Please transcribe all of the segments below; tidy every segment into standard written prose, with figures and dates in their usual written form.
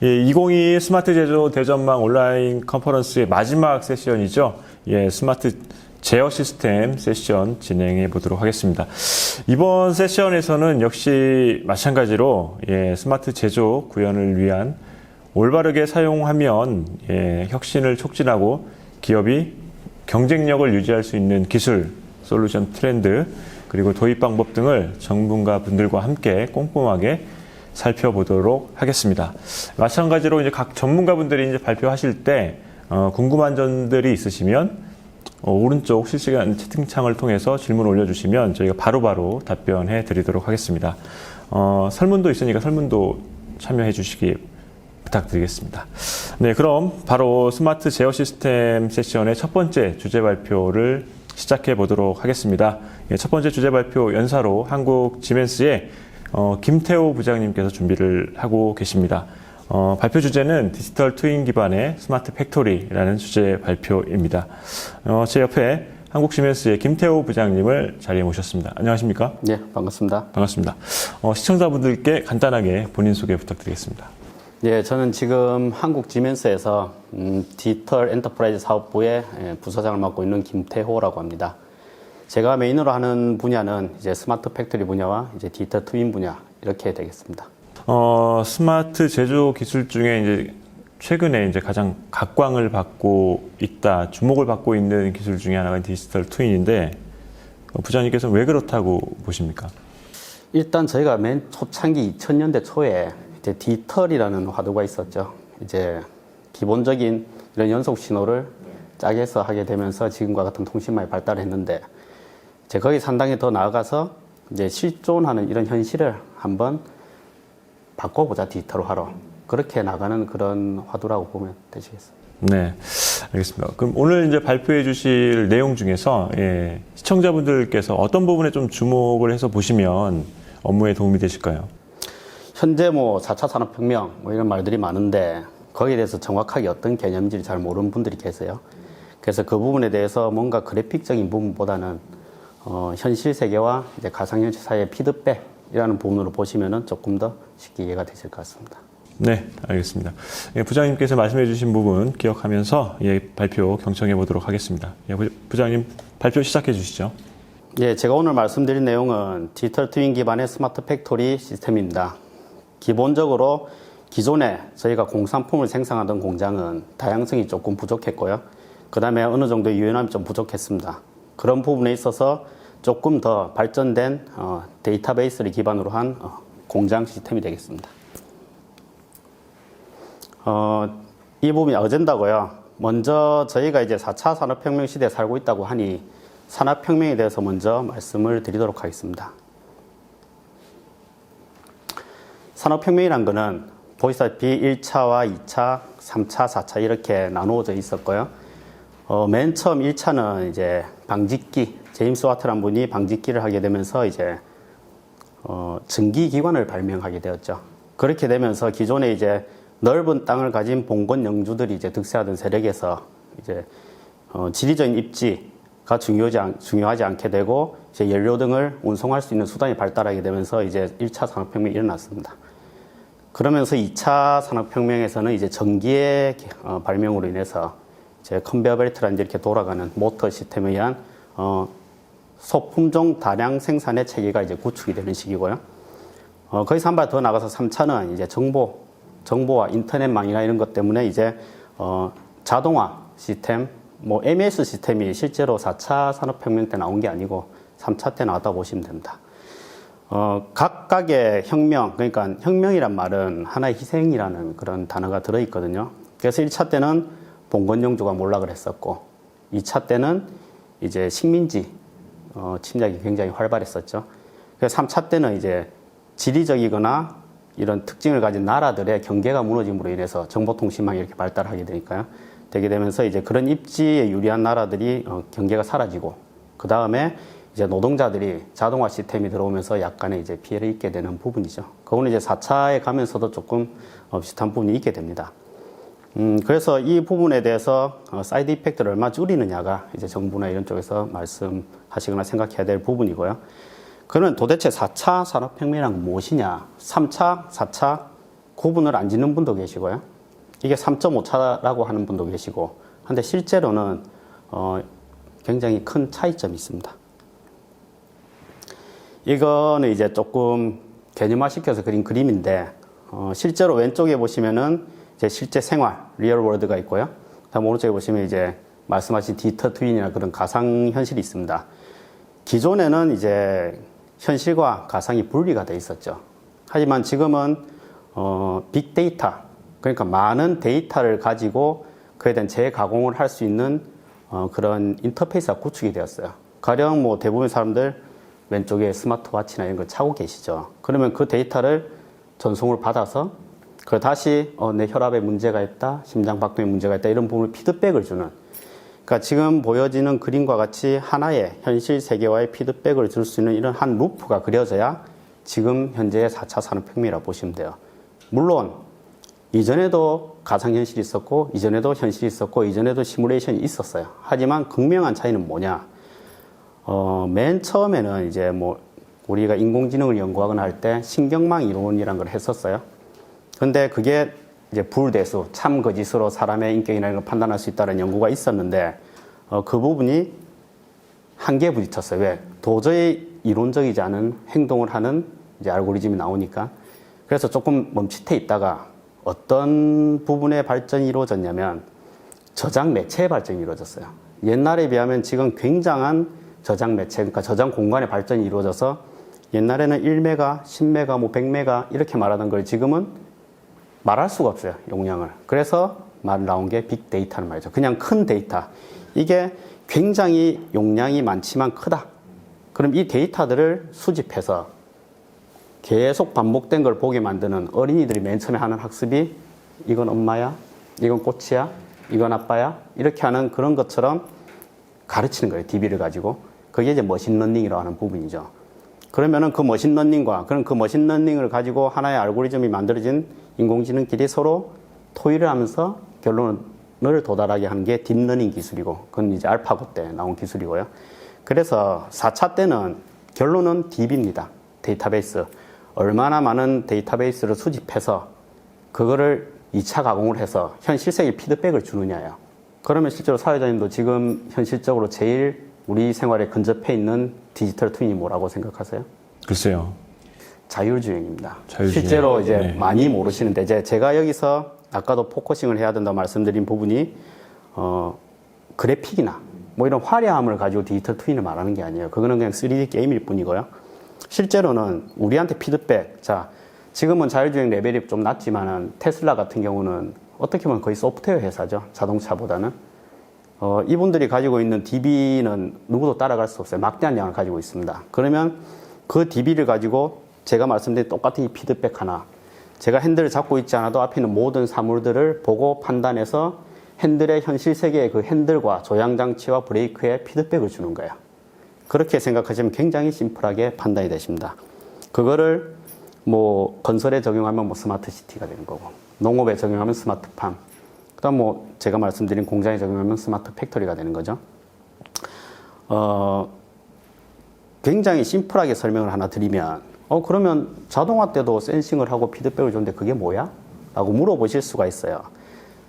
예, 2022 스마트 제조 대전망 온라인 컨퍼런스의 마지막 세션이죠. 예, 스마트 제어 시스템 세션 진행해 보도록 하겠습니다. 이번 세션에서는 역시 마찬가지로 스마트 제조 구현을 위한 올바르게 사용하면 혁신을 촉진하고 기업이 경쟁력을 유지할 수 있는 기술, 솔루션 트렌드, 그리고 도입 방법 등을 전문가 분들과 함께 꼼꼼하게 살펴보도록 하겠습니다. 마찬가지로 이제 각 전문가분들이 이제 발표하실 때 궁금한 점들이 있으시면 오른쪽 실시간 채팅창을 통해서 질문 올려주시면 저희가 바로바로 답변해 드리도록 하겠습니다. 설문도 있으니까 설문도 참여해 주시기 부탁드리겠습니다. 네, 그럼 바로 스마트 제어 시스템 세션의 첫 번째 주제 발표를 시작해 보도록 하겠습니다. 첫 번째 주제 발표 연사로 한국 지멘스의 김태호 부장님께서 준비를 하고 계십니다. 발표 주제는 디지털 트윈 기반의 스마트 팩토리라는 주제 발표입니다. 제 옆에 한국 지멘스의 김태호 부장님을 자리에 모셨습니다. 안녕하십니까? 네, 반갑습니다. 반갑습니다. 시청자분들께 간단하게 본인 소개 부탁드리겠습니다. 네, 저는 지금 한국 지멘스에서 디지털 엔터프라이즈 사업부의 부서장을 맡고 있는 김태호라고 합니다. 제가 메인으로 하는 분야는 이제 스마트 팩토리 분야와 이제 디지털 트윈 분야 이렇게 되겠습니다. 스마트 제조 기술 중에 이제 최근에 이제 가장 각광을 받고 있다, 주목을 받고 있는 기술 중에 하나가 디지털 트윈인데 부장님께서는 왜 그렇다고 보십니까? 일단 저희가 맨 초창기 2000년대 초에 이제 디지털이라는 화두가 있었죠. 이제 기본적인 이런 연속 신호를 짝에서 하게 되면서 지금과 같은 통신망이 발달했는데 이제 거기 상당히 더 나아가서 이제 실존하는 이런 현실을 한번 바꿔보자 디지털화로 그렇게 나가는 그런 화두라고 보면 되시겠습니다. 네, 알겠습니다. 그럼 오늘 이제 발표해 주실 내용 중에서 시청자분들께서 어떤 부분에 좀 주목을 해서 보시면 업무에 도움이 되실까요? 현재 뭐 4차 산업혁명 뭐 이런 말들이 많은데 거기에 대해서 정확하게 어떤 개념인지 잘 모르는 분들이 계세요. 그래서 그 부분에 대해서 뭔가 그래픽적인 부분보다는 현실 세계와 이제 가상현실 사이의 피드백이라는 부분으로 보시면은 조금 더 쉽게 이해가 되실 것 같습니다. 네, 알겠습니다. 부장님께서 말씀해 주신 부분 기억하면서 발표 경청해 보도록 하겠습니다. 부장님 발표 시작해 주시죠. 예, 제가 오늘 말씀드린 내용은 디지털 트윈 기반의 스마트 팩토리 시스템입니다. 기본적으로 기존에 저희가 공산품을 생산하던 공장은 다양성이 조금 부족했고요. 그 다음에 어느 정도 유연함이 좀 부족했습니다. 그런 부분에 있어서 조금 더 발전된 데이터베이스를 기반으로 한 공장 시스템이 되겠습니다. 이 부분이 어젠다고요. 먼저 저희가 이제 4차 산업혁명 시대에 살고 있다고 하니 산업혁명에 대해서 먼저 말씀을 드리도록 하겠습니다. 산업혁명이란 거는 보시다시피 1차와 2차, 3차, 4차 이렇게 나누어져 있었고요. 맨 처음 1차는 이제 방직기, 제임스 와트라는 분이 방직기를 하게 되면서 이제 증기기관을 발명하게 되었죠. 그렇게 되면서 기존에 이제 넓은 땅을 가진 봉건 영주들이 이제 득세하던 세력에서 이제 지리적인 입지가 중요하지 않게 되고 이제 연료 등을 운송할 수 있는 수단이 발달하게 되면서 이제 1차 산업혁명이 일어났습니다. 그러면서 2차 산업혁명에서는 이제 전기의 발명으로 인해서 이제 컨베어 벨트라는 이렇게 돌아가는 모터 시스템에 의한 소품종 다량 생산의 체계가 이제 구축이 되는 시기고요. 거기서 한 발 더 나가서 3차는 이제 정보와 인터넷망이나 이런 것 때문에 이제 자동화 시스템, 뭐 MES 시스템이 실제로 4차 산업혁명 때 나온 게 아니고 3차 때 나왔다고 보시면 됩니다. 각각의 혁명, 그러니까 혁명이란 말은 하나의 희생이라는 그런 단어가 들어있거든요. 그래서 1차 때는 봉건영주가 몰락을 했었고 2차 때는 이제 식민지 침략이 굉장히 활발했었죠. 그래서 3차 때는 이제 지리적이거나 이런 특징을 가진 나라들의 경계가 무너짐으로 인해서 정보통신망이 이렇게 발달하게 되게 되면서 이제 그런 입지에 유리한 나라들이 경계가 사라지고 그 다음에 이제 노동자들이 자동화 시스템이 들어오면서 약간의 이제 피해를 입게 되는 부분이죠. 그거는 이제 4차에 가면서도 조금 비슷한 부분이 있게 됩니다. 그래서 이 부분에 대해서 사이드 이펙트를 얼마 줄이느냐가 이제 정부나 이런 쪽에서 말씀하시거나 생각해야 될 부분이고요. 그러면 도대체 4차 산업혁명이란 무엇이냐? 3차, 4차, 구분을 안 짓는 분도 계시고요. 이게 3.5차라고 하는 분도 계시고. 근데 실제로는 굉장히 큰 차이점이 있습니다. 이거는 이제 조금 개념화 시켜서 그린 그림인데, 실제로 왼쪽에 보시면은 이제 실제 생활, 리얼 월드가 있고요. 다음 오른쪽에 보시면 이제 말씀하신 디지털 트윈이나 그런 가상 현실이 있습니다. 기존에는 이제 현실과 가상이 분리가 돼 있었죠. 하지만 지금은 빅데이터, 그러니까 많은 데이터를 가지고 그에 대한 재가공을 할 수 있는 그런 인터페이스가 구축이 되었어요. 가령 뭐 대부분 사람들 왼쪽에 스마트워치나 이런 걸 차고 계시죠. 그러면 그 데이터를 전송을 받아서 그걸 다시 내 혈압에 문제가 있다, 심장박동에 문제가 있다 이런 부분을 피드백을 주는, 그러니까 지금 보여지는 그림과 같이 하나의 현실 세계와의 피드백을 줄 수 있는 이런 한 루프가 그려져야 지금 현재의 4차 산업혁명이라고 보시면 돼요. 물론 이전에도 가상현실이 있었고 이전에도 현실이 있었고 이전에도 시뮬레이션이 있었어요. 하지만 극명한 차이는 뭐냐? 맨 처음에는 이제 뭐 우리가 인공지능을 연구하거나 할 때 신경망 이론이라는 걸 했었어요. 근데 그게 이제 불대수, 참 거짓으로 사람의 인격이나 이런 걸 판단할 수 있다는 연구가 있었는데, 그 부분이 한계에 부딪혔어요. 왜? 도저히 이론적이지 않은 행동을 하는 이제 알고리즘이 나오니까. 그래서 조금 멈칫해 있다가 어떤 부분의 발전이 이루어졌냐면 저장 매체의 발전이 이루어졌어요. 옛날에 비하면 지금 굉장한 저장 매체, 그러니까 저장 공간의 발전이 이루어져서 옛날에는 1메가, 10메가, 뭐 100메가 이렇게 말하던 걸 지금은 말할 수가 없어요, 용량을. 그래서 말 나온 게 빅데이터는 말이죠. 그냥 큰 데이터. 이게 굉장히 용량이 많지만 크다. 그럼 이 데이터들을 수집해서 계속 반복된 걸 보게 만드는 어린이들이 맨 처음에 하는 학습이 이건 엄마야, 이건 꽃이야, 이건 아빠야 이렇게 하는 그런 것처럼 가르치는 거예요, DB를 가지고. 그게 이제 머신러닝이라고 하는 부분이죠. 그러면은 그 머신러닝과 그런 그 머신러닝을 가지고 하나의 알고리즘이 만들어진 인공지능끼리 서로 토의를 하면서 결론을 도달하게 하는 게 딥러닝 기술이고, 그건 이제 알파고 때 나온 기술이고요. 그래서 4차 때는 결론은 DB입니다. 데이터베이스. 얼마나 많은 데이터베이스를 수집해서 그거를 2차 가공을 해서 현실 세계 피드백을 주느냐예요. 그러면 실제로 사회자님도 지금 현실적으로 제일 우리 생활에 근접해 있는 디지털 트윈이 뭐라고 생각하세요? 글쎄요. 자율주행입니다. 자율주행. 실제로 이제 네. 많이 모르시는데, 이제 제가 여기서 아까도 포커싱을 해야 된다고 말씀드린 부분이 그래픽이나 뭐 이런 화려함을 가지고 디지털 트윈을 말하는 게 아니에요. 그거는 그냥 3D 게임일 뿐이고요. 실제로는 우리한테 피드백, 자, 지금은 자율주행 레벨이 좀 낮지만은 테슬라 같은 경우는 어떻게 보면 거의 소프트웨어 회사죠. 자동차보다는. 이분들이 가지고 있는 DB는 누구도 따라갈 수 없어요. 막대한 양을 가지고 있습니다. 그러면 그 DB를 가지고 제가 말씀드린 똑같은 이 피드백 하나, 제가 핸들을 잡고 있지 않아도 앞에 있는 모든 사물들을 보고 판단해서 핸들의 현실 세계의 그 핸들과 조향장치와 브레이크에 피드백을 주는 거예요. 그렇게 생각하시면 굉장히 심플하게 판단이 되십니다. 그거를 뭐 건설에 적용하면 뭐 스마트 시티가 되는 거고, 농업에 적용하면 스마트팜, 그다음 뭐 제가 말씀드린 공장에 적용하면 스마트 팩토리가 되는 거죠. 굉장히 심플하게 설명을 하나 드리면, 그러면 자동화 때도 센싱을 하고 피드백을 줬는데 그게 뭐야? 라고 물어보실 수가 있어요.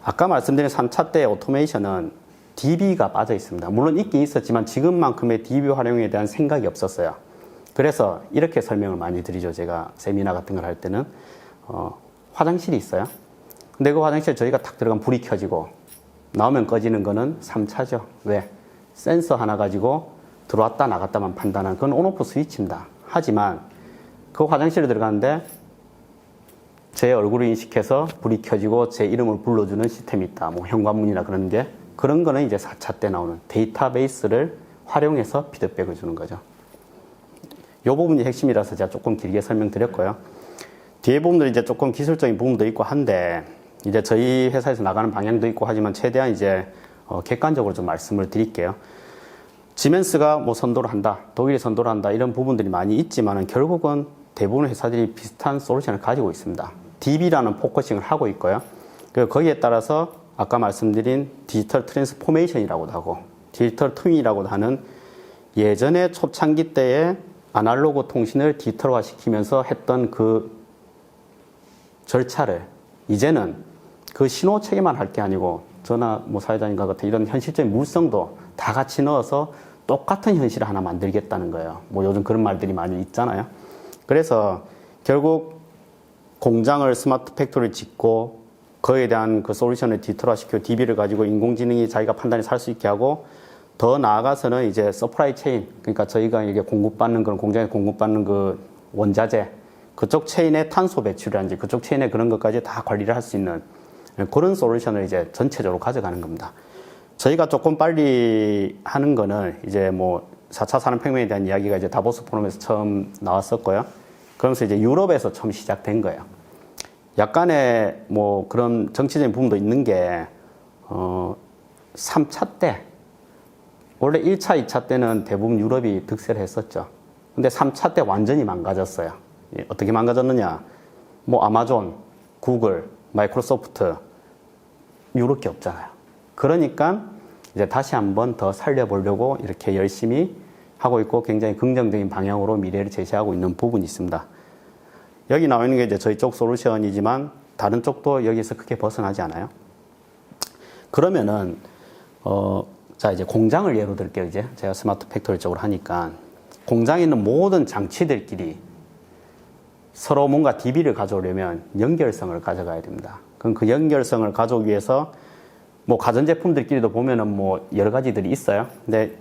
아까 말씀드린 3차 때 오토메이션은 DB가 빠져 있습니다. 물론 있긴 있었지만 지금만큼의 DB 활용에 대한 생각이 없었어요. 그래서 이렇게 설명을 많이 드리죠. 제가 세미나 같은 걸 할 때는 화장실이 있어요. 근데 그 화장실에 저희가 탁 들어가면 불이 켜지고 나오면 꺼지는 거는 3차죠. 왜? 센서 하나 가지고 들어왔다 나갔다만 판단하는 그건 온오프 스위치입니다. 하지만 그 화장실에 들어가는데 제 얼굴을 인식해서 불이 켜지고 제 이름을 불러주는 시스템이 있다. 뭐 현관문이나 그런 게, 그런 거는 이제 4차 때 나오는 데이터베이스를 활용해서 피드백을 주는 거죠. 이 부분이 핵심이라서 제가 조금 길게 설명드렸고요. 뒤에 부분들 이제 조금 기술적인 부분도 있고 한데, 이제 저희 회사에서 나가는 방향도 있고 하지만 최대한 이제 객관적으로 좀 말씀을 드릴게요. 지멘스가 뭐 선도를 한다, 독일이 선도를 한다, 이런 부분들이 많이 있지만은 결국은 대부분 회사들이 비슷한 솔루션을 가지고 있습니다. DB라는 포커싱을 하고 있고요. 그리고 거기에 따라서 아까 말씀드린 디지털 트랜스포메이션이라고도 하고 디지털 트윈이라고도 하는 예전에 초창기 때에 아날로그 통신을 디지털화 시키면서 했던 그 절차를 이제는 그 신호 체계만 할 게 아니고 전화 뭐 사회자님과 같은 이런 현실적인 물성도 다 같이 넣어서 똑같은 현실을 하나 만들겠다는 거예요. 뭐 요즘 그런 말들이 많이 있잖아요. 그래서 결국 공장을 스마트 팩토리를 짓고 그에 대한 그 솔루션을 디지털화시키고 DB를 가지고 인공지능이 자기가 판단이 살 수 있게 하고 더 나아가서는 이제 서프라이 체인, 그러니까 저희가 이게 공급받는 그런 공장에 공급받는 그 원자재 그쪽 체인의 탄소 배출이라든지 그쪽 체인의 그런 것까지 다 관리를 할 수 있는 그런 솔루션을 이제 전체적으로 가져가는 겁니다. 저희가 조금 빨리 하는 거는 이제 뭐 4차 산업혁명에 대한 이야기가 이제 다보스 포럼에서 처음 나왔었고요. 그러면서 이제 유럽에서 처음 시작된 거예요. 약간의 뭐 그런 정치적인 부분도 있는 게, 3차 때, 원래 1차, 2차 때는 대부분 유럽이 득세를 했었죠. 근데 3차 때 완전히 망가졌어요. 어떻게 망가졌느냐? 뭐 아마존, 구글, 마이크로소프트, 유럽게 없잖아요. 그러니까 이제 다시 한번 더 살려보려고 이렇게 열심히 하고 있고 굉장히 긍정적인 방향으로 미래를 제시하고 있는 부분이 있습니다. 여기 나와 있는 게 이제 저희 쪽 솔루션이지만 다른 쪽도 여기서 크게 벗어나지 않아요. 그러면은, 자, 이제 공장을 예로 들게요. 이제 제가 스마트 팩토리 쪽으로 하니까 공장에 있는 모든 장치들끼리 서로 뭔가 DB를 가져오려면 연결성을 가져가야 됩니다. 그럼 그 연결성을 가져오기 위해서 뭐 가전제품들끼리도 보면은 뭐 여러 가지들이 있어요. 근데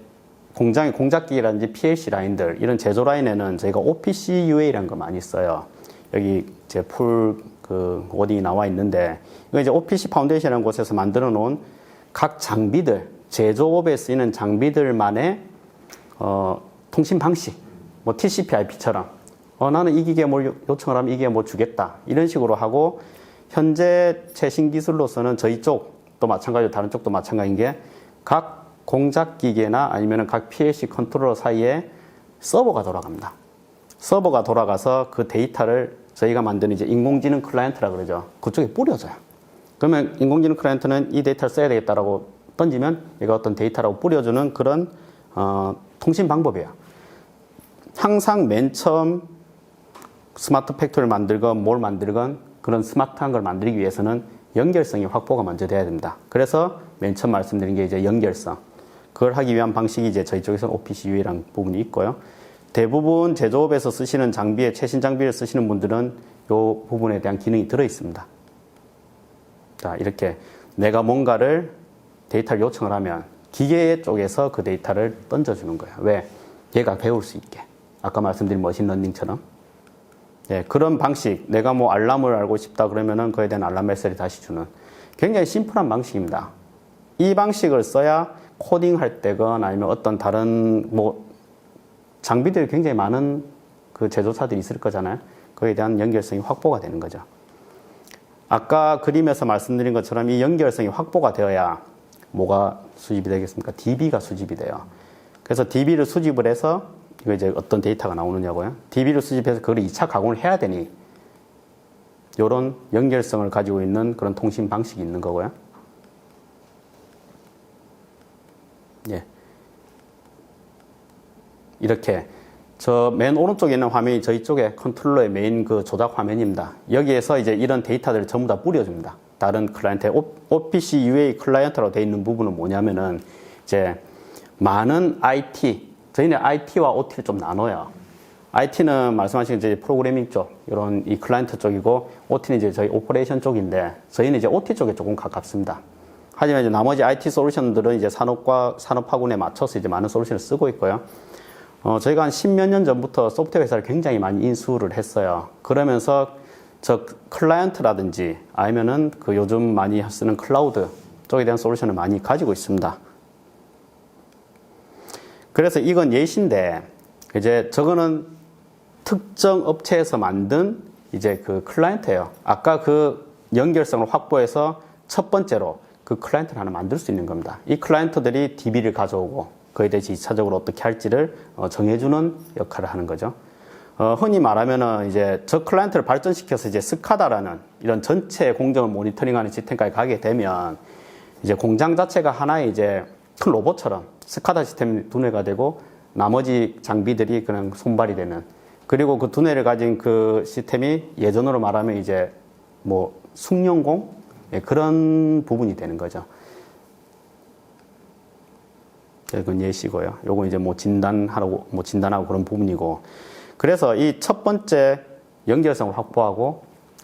공장의 공작기라든지 PLC 라인들, 이런 제조 라인에는 저희가 OPC UA라는 거 많이 써요. 여기 제 그 워딩이 나와 있는데, 이거 이제 OPC 파운데이션이라는 곳에서 만들어 놓은 각 장비들, 제조업에 쓰이는 장비들만의, 통신 방식, 뭐 TCP/IP처럼, 나는 이 기계에 뭘 요청을 하면 이 기계에 뭐 주겠다. 이런 식으로 하고, 현재 최신 기술로서는 저희 쪽도 마찬가지로 다른 쪽도 마찬가지인 게, 각 공작기계나 아니면 각 PLC 컨트롤러 사이에 서버가 돌아갑니다. 서버가 돌아가서 그 데이터를 저희가 만드는 이제 인공지능 클라이언트라 그러죠. 그쪽에 뿌려줘요. 그러면 인공지능 클라이언트는 이 데이터를 써야 되겠다라고 던지면 얘가 어떤 데이터라고 뿌려주는 그런 통신 방법이에요. 항상 맨 처음 스마트 팩토리를 만들건 뭘 만들건 그런 스마트한 걸 만들기 위해서는 연결성이 확보가 먼저 돼야 됩니다. 그래서 맨 처음 말씀드린 게 이제 연결성. 그걸 하기 위한 방식이 이제 저희 쪽에서는 OPC UA라는 부분이 있고요. 대부분 제조업에서 쓰시는 장비에 최신 장비를 쓰시는 분들은 이 부분에 대한 기능이 들어 있습니다. 자, 이렇게 내가 뭔가를 데이터를 요청을 하면 기계 쪽에서 그 데이터를 던져주는 거예요. 왜? 얘가 배울 수 있게. 아까 말씀드린 머신러닝처럼. 네, 그런 방식. 내가 뭐 알람을 알고 싶다 그러면은 그에 대한 알람 메시지를 다시 주는 굉장히 심플한 방식입니다. 이 방식을 써야 코딩 할 때건 아니면 어떤 다른 뭐 장비들이 굉장히 많은 그 제조사들이 있을 거잖아요. 그에 대한 연결성이 확보가 되는 거죠. 아까 그림에서 말씀드린 것처럼 이 연결성이 확보가 되어야 뭐가 수집이 되겠습니까? DB가 수집이 돼요. 그래서 DB를 수집을 해서 이거 이제 어떤 데이터가 나오느냐고요. DB를 수집해서 그걸 2차 가공을 해야 되니 이런 연결성을 가지고 있는 그런 통신 방식이 있는 거고요. 예. 이렇게 저 맨 오른쪽에 있는 화면이 저희 쪽에 컨트롤러의 메인 그 조작 화면입니다. 여기에서 이제 이런 데이터들을 전부 다 뿌려줍니다. 다른 클라이언트에 OPC UA 클라이언트라고 되어 있는 부분은 뭐냐면은 이제 많은 IT, 저희는 IT와 OT를 좀 나눠요. IT는 말씀하신 이제 프로그래밍 쪽, 이런 이 클라이언트 쪽이고, OT는 이제 저희 오퍼레이션 쪽인데, 저희는 이제 OT 쪽에 조금 가깝습니다. 하지만 이제 나머지 IT 솔루션들은 이제 산업화군에 맞춰서 이제 많은 솔루션을 쓰고 있고요. 저희가 한 10몇 년 전부터 소프트웨어 회사를 굉장히 많이 인수를 했어요. 그러면서 저 클라이언트라든지 아니면은 그 요즘 많이 쓰는 클라우드 쪽에 대한 솔루션을 많이 가지고 있습니다. 그래서 이건 예시인데, 이제 저거는 특정 업체에서 만든 이제 그 클라이언트예요. 아까 그 연결성을 확보해서 첫 번째로 그 클라이언트를 하나 만들 수 있는 겁니다. 이 클라이언트들이 DB를 가져오고 그에 대해서 2차적으로 어떻게 할지를 정해주는 역할을 하는 거죠. 흔히 말하면은 이제 저 클라이언트를 발전시켜서 이제 스카다라는 이런 전체 공정을 모니터링하는 시스템까지 가게 되면 이제 공장 자체가 하나의 이제 큰 로봇처럼 스카다 시스템이 두뇌가 되고 나머지 장비들이 그냥 손발이 되는, 그리고 그 두뇌를 가진 그 시스템이 예전으로 말하면 이제 뭐 숙련공 예, 그런 부분이 되는 거죠. 이건 예시고요. 요거 이제 뭐 진단하고 그런 부분이고. 그래서 이 첫 번째 연결성을 확보하고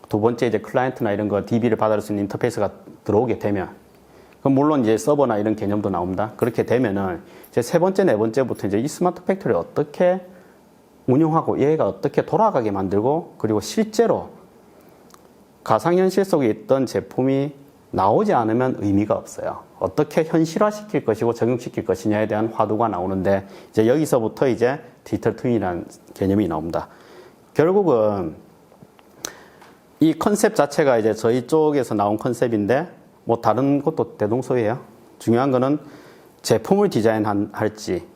두 번째 이제 클라이언트나 이런 거 DB를 받아들 수 있는 인터페이스가 들어오게 되면, 그럼 물론 이제 서버나 이런 개념도 나옵니다. 그렇게 되면은 이제 세 번째, 네 번째부터 이제 이 스마트 팩토리를 어떻게 운영하고 얘가 어떻게 돌아가게 만들고, 그리고 실제로 가상현실 속에 있던 제품이 나오지 않으면 의미가 없어요. 어떻게 현실화시킬 것이고 적용시킬 것이냐에 대한 화두가 나오는데, 이제 여기서부터 이제 디지털 트윈이라는 개념이 나옵니다. 결국은 이 컨셉 자체가 이제 저희 쪽에서 나온 컨셉인데, 뭐 다른 것도 대동소이해요. 중요한 거는 제품을 디자인할지,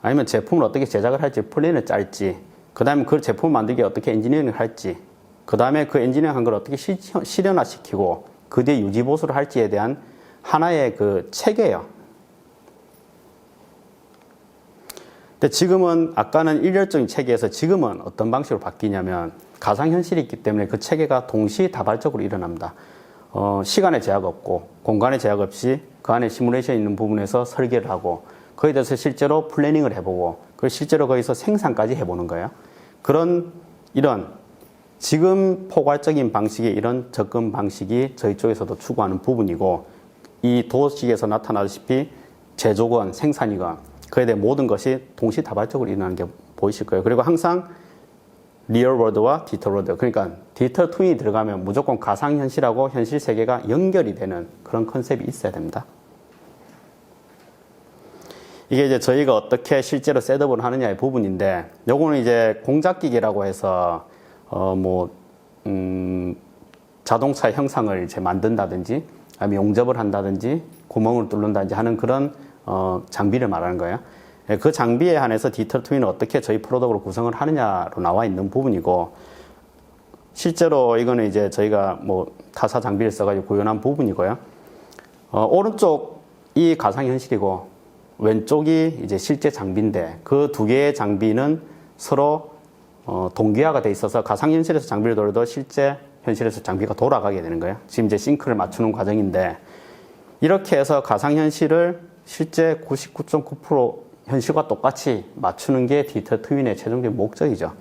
아니면 제품을 어떻게 제작을 할지, 플랜을 짤지, 그 다음에 그 제품을 만들기 어떻게 엔지니어링을 할지, 그 다음에 그 엔지니어링 한 걸 어떻게 실현화시키고, 그 뒤에 유지보수를 할지에 대한 하나의 그 체계예요. 근데 지금은 아까는 일렬적인 체계에서 지금은 어떤 방식으로 바뀌냐면 가상현실이 있기 때문에 그 체계가 동시다발적으로 일어납니다. 시간의 제약 없고 공간의 제약 없이 그 안에 시뮬레이션 있는 부분에서 설계를 하고 거기에 대해서 실제로 플래닝을 해보고 그리고 실제로 거기서 생산까지 해보는 거예요. 이런 지금 포괄적인 방식의 이런 접근 방식이 저희 쪽에서도 추구하는 부분이고, 이 도식에서 나타나다시피 제조건, 생산이건 그에 대한 모든 것이 동시다발적으로 일어나는 게 보이실 거예요. 그리고 항상 리얼 월드와 디지털 월드, 그러니까 디지털 트윈이 들어가면 무조건 가상현실하고 현실 세계가 연결이 되는 그런 컨셉이 있어야 됩니다. 이게 이제 저희가 어떻게 실제로 셋업을 하느냐의 부분인데, 요거는 이제 공작기계라고 해서 자동차 형상을 이제 만든다든지, 아니면 용접을 한다든지, 구멍을 뚫는다든지 하는 그런 장비를 말하는 거예요. 그 장비에 한해서 디지털 트윈을 어떻게 저희 프로덕트로 구성을 하느냐로 나와 있는 부분이고, 실제로 이거는 이제 저희가 뭐 타사 장비를 써가지고 구현한 부분이고요. 오른쪽이 가상현실이고, 왼쪽이 이제 실제 장비인데, 그 두 개의 장비는 서로 동기화가 돼 있어서 가상현실에서 장비를 돌려도 실제 현실에서 장비가 돌아가게 되는 거예요. 지금 이제 싱크를 맞추는 과정인데, 이렇게 해서 가상현실을 실제 99.9% 현실과 똑같이 맞추는 게 디지털 트윈의 최종적인 목적이죠.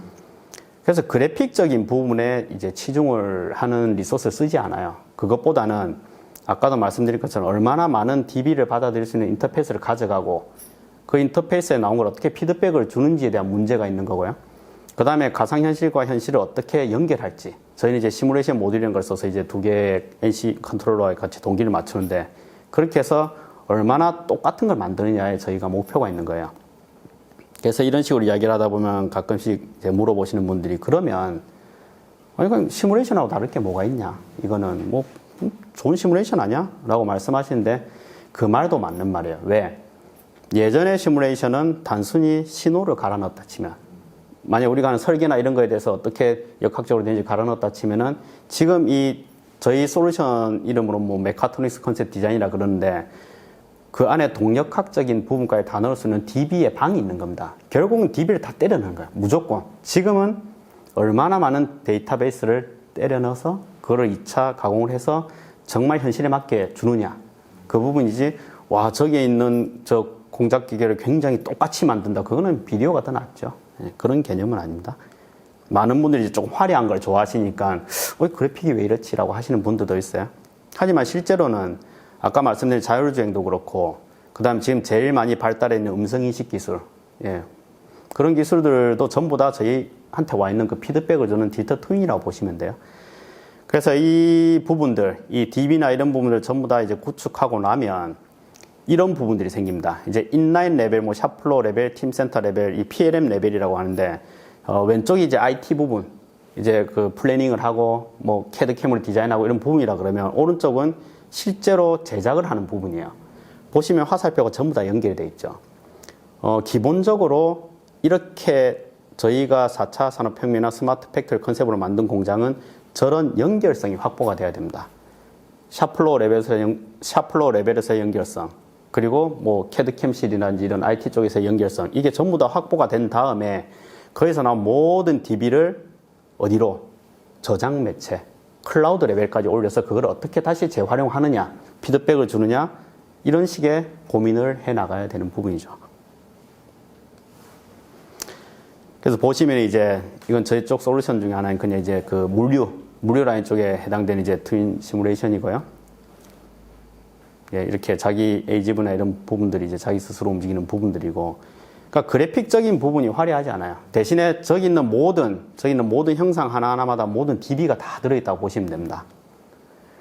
그래서 그래픽적인 부분에 이제 치중을 하는 리소스를 쓰지 않아요. 그것보다는 아까도 말씀드린 것처럼 얼마나 많은 DB를 받아들일 수 있는 인터페이스를 가져가고 그 인터페이스에 나온 걸 어떻게 피드백을 주는지에 대한 문제가 있는 거고요. 그 다음에 가상현실과 현실을 어떻게 연결할지. 저희는 이제 시뮬레이션 모듈이라는 걸 써서 이제 두 개의 NC 컨트롤러와 같이 동기를 맞추는데, 그렇게 해서 얼마나 똑같은 걸 만드느냐에 저희가 목표가 있는 거예요. 그래서 이런 식으로 이야기를 하다 보면 가끔씩 이제 물어보시는 분들이, 그러면 이건 시뮬레이션하고 다를 게 뭐가 있냐? 이거는 뭐 좋은 시뮬레이션 아니야? 라고 말씀하시는데, 그 말도 맞는 말이에요. 왜? 예전의 시뮬레이션은 단순히 신호를 갈아 넣었다 치면, 만약 우리가 하는 설계나 이런 거에 대해서 어떻게 역학적으로 되는지 갈아 넣었다 치면은, 지금 저희 솔루션 이름으로 뭐 메카트로닉스 컨셉 디자인이라 그러는데, 그 안에 동력학적인 부분까지 다 넣을 수 있는 DB의 방이 있는 겁니다. 결국은 DB를 다 때려 넣는 거예요. 무조건. 지금은 얼마나 많은 데이터베이스를 때려 넣어서 그거를 2차 가공을 해서 정말 현실에 맞게 주느냐. 그 부분이지, 와, 저기에 있는 저 공작기계를 굉장히 똑같이 만든다. 그거는 비디오가 더 낫죠. 그런 개념은 아닙니다. 많은 분들이 조금 화려한 걸 좋아하시니까 그래픽이 왜 이렇지라고 하시는 분들도 있어요. 하지만 실제로는 아까 말씀드린 자율주행도 그렇고, 그 다음 지금 제일 많이 발달해 있는 음성인식 기술, 그런 기술들도 전부 다 저희한테 와 있는 그 피드백을 주는 디지털 트윈이라고 보시면 돼요. 그래서 이 부분들, 이 DB나 이런 부분들 전부 다 이제 구축하고 나면 이런 부분들이 생깁니다. 이제 인라인 레벨, 뭐 샵플로어 레벨, 팀센터 레벨, 이 PLM 레벨이라고 하는데, 왼쪽이 이제 IT 부분, 이제 그 플래닝을 하고 뭐 CAD 캠을 디자인하고 이런 부분이라 그러면, 오른쪽은 실제로 제작을 하는 부분이에요. 보시면 화살표가 전부 다 연결이 되어 있죠. 기본적으로 이렇게 저희가 4차 산업혁명이나 스마트 팩토리 컨셉으로 만든 공장은 저런 연결성이 확보가 돼야 됩니다. 샵플로어 레벨에서의 연결성, 그리고 뭐 CAD 캠실이라든지 이런 IT 쪽에서의 연결성, 이게 전부 다 확보가 된 다음에 거기서 나온 모든 DB를 어디로? 저장 매체, 클라우드 레벨까지 올려서 그걸 어떻게 다시 재활용하느냐, 피드백을 주느냐, 이런 식의 고민을 해 나가야 되는 부분이죠. 그래서 보시면 이제 이건 저희 쪽 솔루션 중에 하나인 그냥 이제 그 물류 라인 쪽에 해당되는 이제 트윈 시뮬레이션이고요. 예, 이렇게 자기 에이지브나 이런 부분들이 이제 자기 스스로 움직이는 부분들이고, 그러니까 그래픽적인 부분이 화려하지 않아요. 대신에 저기 있는 모든 형상 하나하나마다 모든 DB가 다 들어있다고 보시면 됩니다.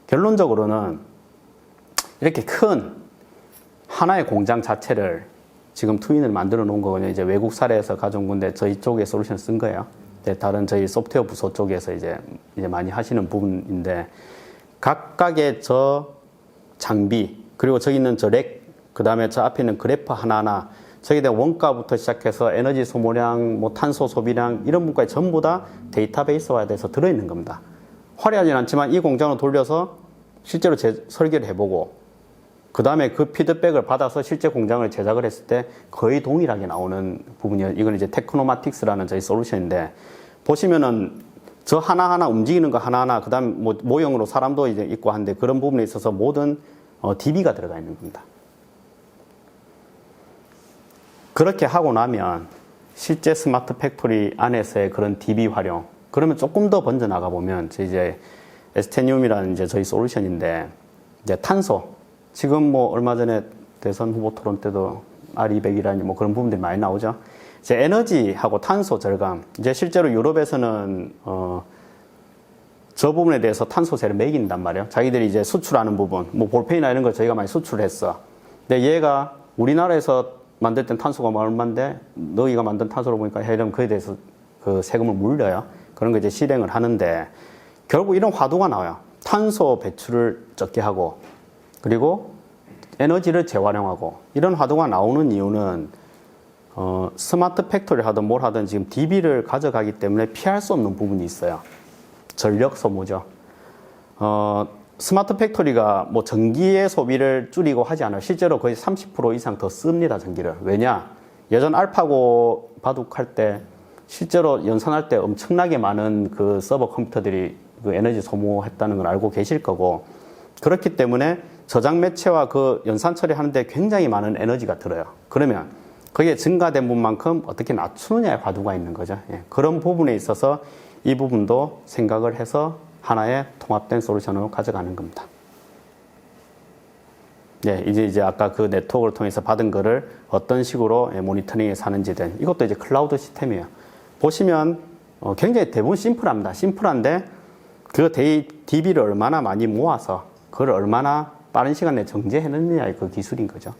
결론적으로는 이렇게 큰 하나의 공장 자체를 지금 트윈을 만들어 놓은 거거든요. 이제 외국 사례에서 가져온 건데 저희 쪽에 솔루션을 쓴 거예요. 다른 저희 소프트웨어 부서 쪽에서 이제 많이 하시는 부분인데, 각각의 저 장비, 그리고 저기 있는 저 렉, 그 다음에 저 앞에 있는 그래프 하나하나, 저기에 대한 원가부터 시작해서 에너지 소모량, 뭐 탄소 소비량, 이런 부분까지 전부 다 데이터베이스화돼서 들어있는 겁니다. 화려하진 않지만 이 공장을 돌려서 실제로 설계를 해보고, 그 다음에 그 피드백을 받아서 실제 공장을 제작을 했을 때 거의 동일하게 나오는 부분이에요. 이건 이제 테크노마틱스라는 저희 솔루션인데, 보시면은 저 하나하나 움직이는 거 하나하나, 그 다음 뭐 모형으로 사람도 이제 있고 한데, 그런 부분에 있어서 모든 DB가 들어가 있는 겁니다. 그렇게 하고 나면 실제 스마트 팩토리 안에서의 그런 DB 활용, 그러면 조금 더 번져 나가 보면 이제 에스테니움이라는 이제 저희 솔루션인데, 이제 탄소, 지금 뭐 얼마 전에 대선 후보 토론 때도 R200이라니 뭐 그런 부분들이 많이 나오죠. 이제 에너지하고 탄소 절감, 이제 실제로 유럽에서는 저 부분에 대해서 탄소세를 매긴단 말이에요. 자기들이 이제 수출하는 부분, 뭐 볼펜이나 이런 걸 저희가 많이 수출했어. 근데 얘가 우리나라에서 만들 땐 탄소가 얼마인데 너희가 만든 탄소로 보니까 이러면 그에 대해서 그 세금을 물려요. 그런 거 이제 실행을 하는데, 결국 이런 화두가 나와요. 탄소 배출을 적게 하고, 그리고 에너지를 재활용하고, 이런 화두가 나오는 이유는 스마트 팩토리를 하든 뭘 하든 지금 DB를 가져가기 때문에 피할 수 없는 부분이 있어요. 전력 소모죠. 스마트 팩토리가 뭐 전기의 소비를 줄이고 하지 않아요. 실제로 거의 30% 이상 더 씁니다, 전기를. 왜냐? 예전 알파고 바둑할 때 실제로 연산할 때 엄청나게 많은 그 서버 컴퓨터들이 그 에너지 소모했다는 걸 알고 계실 거고, 그렇기 때문에 저장 매체와 그 연산 처리하는데 굉장히 많은 에너지가 들어요. 그러면 그게 증가된 부분만큼 어떻게 낮추느냐의 화두가 있는 거죠. 예, 그런 부분에 있어서 이 부분도 생각을 해서 하나의 통합된 솔루션으로 가져가는 겁니다. 예, 이제 아까 그 네트워크를 통해서 받은 거를 어떤 식으로 모니터링에 사는지 된, 이것도 이제 클라우드 시스템이에요. 보시면 굉장히 대부분 심플합니다. 심플한데 그 DB를 얼마나 많이 모아서 그걸 얼마나 빠른 시간 내에 정제해내느냐의 그 기술인 거죠.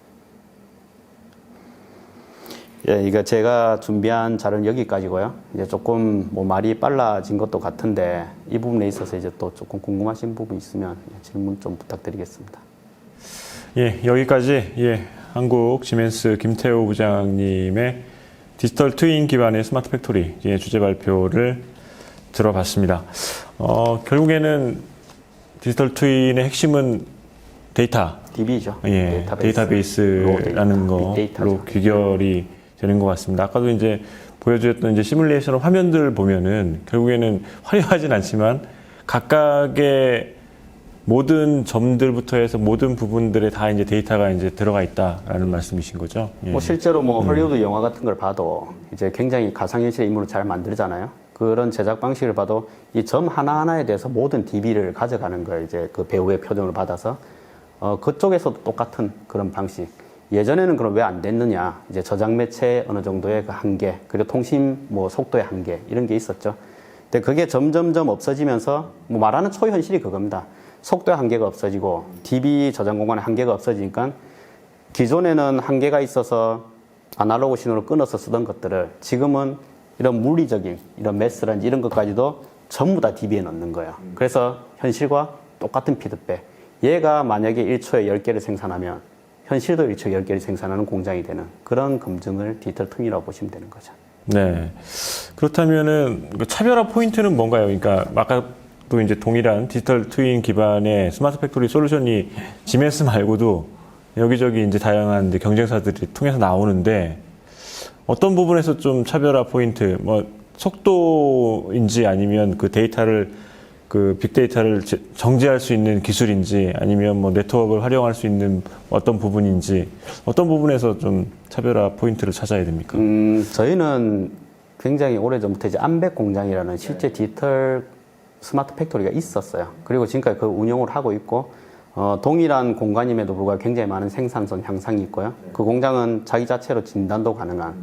예, 이거 제가 준비한 자료는 여기까지고요. 이제 조금 뭐 말이 빨라진 것도 같은데, 이 부분에 있어서 이제 또 조금 궁금하신 부분 있으면 질문 좀 부탁드리겠습니다. 예, 여기까지 한국 지멘스 김태호 부장님의 디지털 트윈 기반의 스마트 팩토리 주제 발표를 들어봤습니다. 결국에는 디지털 트윈의 핵심은 데이터, DB죠. 예, 데이터베이스라는 거로 귀결이 되는 것 같습니다. 아까도 이제 보여주셨던 이제 시뮬레이션 화면들 보면은 결국에는 화려하진 않지만 각각의 모든 점들부터 해서 모든 부분들에 다 이제 데이터가 이제 들어가 있다라는 말씀이신 거죠. 예. 뭐 실제로 뭐 헐리우드 영화 같은 걸 봐도 이제 굉장히 가상현실 인물을 잘 만들잖아요. 그런 제작 방식을 봐도 이 점 하나하나에 대해서 모든 DB를 가져가는 거예요. 이제 그 배우의 표정을 받아서. 그쪽에서도 똑같은 그런 방식. 예전에는 그럼 왜 안 됐느냐? 이제 저장 매체의 어느 정도의 그 한계, 그리고 통신 뭐 속도의 한계, 이런 게 있었죠. 근데 그게 점점점 없어지면서, 뭐 말하는 초현실이 그겁니다. 속도의 한계가 없어지고, DB 저장 공간의 한계가 없어지니까, 기존에는 한계가 있어서 아날로그 신호를 끊어서 쓰던 것들을 지금은 이런 물리적인, 이런 매스라든지 이런 것까지도 전부 다 DB에 넣는 거예요. 그래서 현실과 똑같은 피드백. 얘가 만약에 1초에 10개를 생산하면 현실도 1초에 10개를 생산하는 공장이 되는 그런 검증을 디지털 트윈이라고 보시면 되는 거죠. 네. 그렇다면은 차별화 포인트는 뭔가요? 그러니까 아까도 이제 동일한 디지털 트윈 기반의 스마트 팩토리 솔루션이 지멘스 말고도 여기저기 이제 다양한 이제 경쟁사들이 통해서 나오는데 어떤 부분에서 좀 차별화 포인트, 뭐 속도인지 아니면 그 데이터를 그 빅데이터를 정제할 수 있는 기술인지 아니면 뭐 네트워크를 활용할 수 있는 어떤 부분인지 어떤 부분에서 좀 차별화 포인트를 찾아야 됩니까? 저희는 굉장히 오래전부터 이제 암백 공장이라는 실제 디지털 스마트 팩토리가 있었어요. 그리고 지금까지 그 운영을 하고 있고, 동일한 공간임에도 불구하고 굉장히 많은 생산선 향상이 있고요. 그 공장은 자기 자체로 진단도 가능한.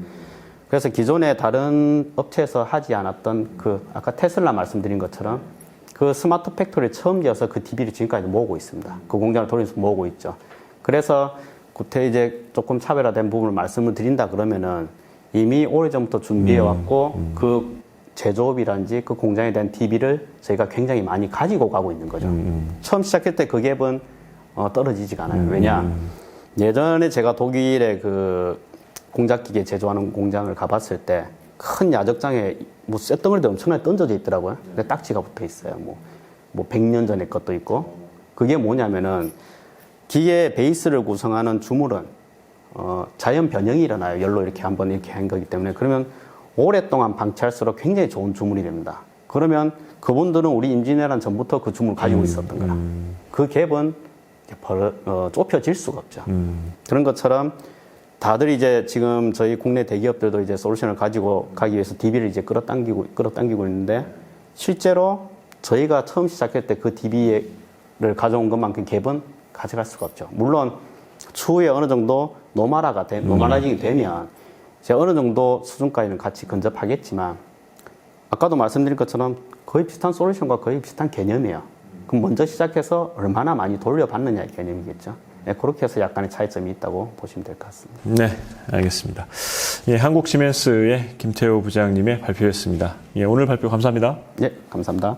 그래서 기존에 다른 업체에서 하지 않았던 아까 테슬라 말씀드린 것처럼 그 스마트 팩토리를 처음 지어서 그 DB를 지금까지 모으고 있습니다. 그 공장을 돌리면서 모으고 있죠. 그래서 그때 이제 조금 차별화된 부분을 말씀을 드린다 그러면은 이미 오래전부터 준비해왔고 그 제조업이라든지 그 공장에 대한 DB를 저희가 굉장히 많이 가지고 가고 있는 거죠. 처음 시작할 때 그 갭은 떨어지지가 않아요. 왜냐? 예전에 제가 독일의 그 공작기계 제조하는 공장을 가봤을 때 큰 야적장에 뭐 쇳덩어리도 엄청나게 던져져 있더라고요. 근데 딱지가 붙어 있어요. 뭐 100년 전의 것도 있고. 그게 뭐냐면은 기계 베이스를 구성하는 주물은 자연 변형이 일어나요. 열로 이렇게 한번 이렇게 한 거기 때문에. 그러면 오랫동안 방치할수록 굉장히 좋은 주물이 됩니다. 그러면 그분들은 우리 임진왜란 전부터 그 주물을 가지고 있었던 거라. 그 갭은 좁혀질 수가 없죠. 그런 것처럼 다들 이제 지금 저희 국내 대기업들도 이제 솔루션을 가지고 가기 위해서 DB를 이제 끌어당기고 있는데 실제로 저희가 처음 시작할 때 그 DB를 가져온 것만큼 갭은 가져갈 수가 없죠. 물론 추후에 어느 정도 노멀라이징이 되면 이제 어느 정도 수준까지는 같이 근접하겠지만 아까도 말씀드린 것처럼 거의 비슷한 솔루션과 거의 비슷한 개념이에요. 그럼 먼저 시작해서 얼마나 많이 돌려받느냐의 개념이겠죠. 네, 그렇게 해서 약간의 차이점이 있다고 보시면 될 것 같습니다. 네, 알겠습니다. 예, 한국시멘스의 김태호 부장님의 발표였습니다. 예, 오늘 발표 감사합니다. 네, 감사합니다.